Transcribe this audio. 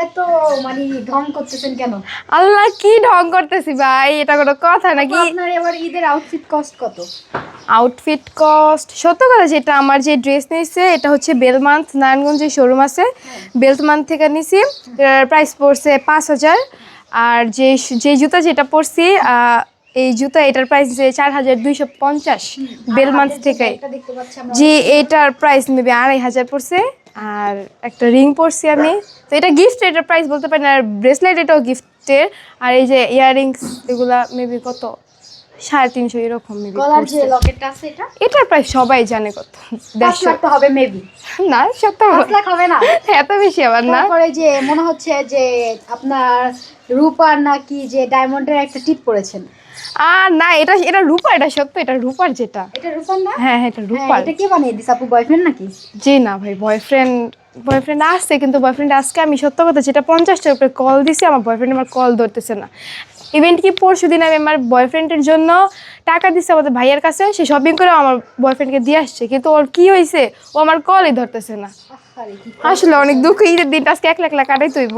এত মানে ঢং করতেছেন কেন? আল্লাহ কি ঢং করতেছি ভাই, এটা কোনো কথা নাকি? আপনার এবার ঈদের আউটফিট কস্ট কত? আউটফিট কস্ট সত্য কথা, যেটা আমার যে ড্রেস নিয়েছে এটা হচ্ছে বেলমান্থ নারায়ণগঞ্জে শোরুম আছে, বেলমান্থ থেকে নিছি। প্রাইস পড়ছে 5,000। আর যে যে জুতা যেটা পরছি এই জুতা এটার প্রাইস যে 4,250 বেলমান্থ থেকে। জি, এটার প্রাইস মেবি 2,500 পড়ছে। আর একটা রিং পরছি আমি, তো এটা গিফট, এটার প্রাইস বলতে পারি না। আর ব্রেসলেট এটাও গিফটের। আর এই যে ইয়াররিংস এগুলা মেবি কত 350 এরকম মেবি। গলার যে লকেটটা আছে এটার প্রাইস সবাই জানে কত, 5 লাখ তো হবে মেবি। না 5 লাখ হবে না, এত বেশি আবার না। তারপরে যে মনে হচ্ছে যে আপনার রূপার নাকি যে ডায়মন্ডের একটা টিপ পরেছেন। আর না, এটা এটা রূপার, এটা সত্য, এটা রূপার যেটা। এটা রূপার না? হ্যাঁ হ্যাঁ, এটা রূপার। এটা কে বানিয়ে দিছে আপু, বয়ফ্রেন্ড নাকি? জি না ভাই, বয়ফ্রেন্ড আসছে, কিন্তু বয়ফ্রেন্ড আজকে আমি সত্য কথা যেটা 50টার উপরে কল দিছি, আমার বয়ফ্রেন্ড আমার কল ধরতেছে না। ইভেন্ট কি পরশু দিন আমি আমার বয়ফ্রেন্ডের জন্য টাকা দিচ্ছে আমাদের ভাইয়ের কাছে, সে শপিং করে আমার বয়ফ্রেন্ডকে দিয়ে আসছে, কিন্তু ওর কি হয়েছে, ও আমার কলই ধরতেছে না। আসলে অনেক দুঃখ, ঈদের দিনটা আজকে একলা একলা কাটাইতে হইব।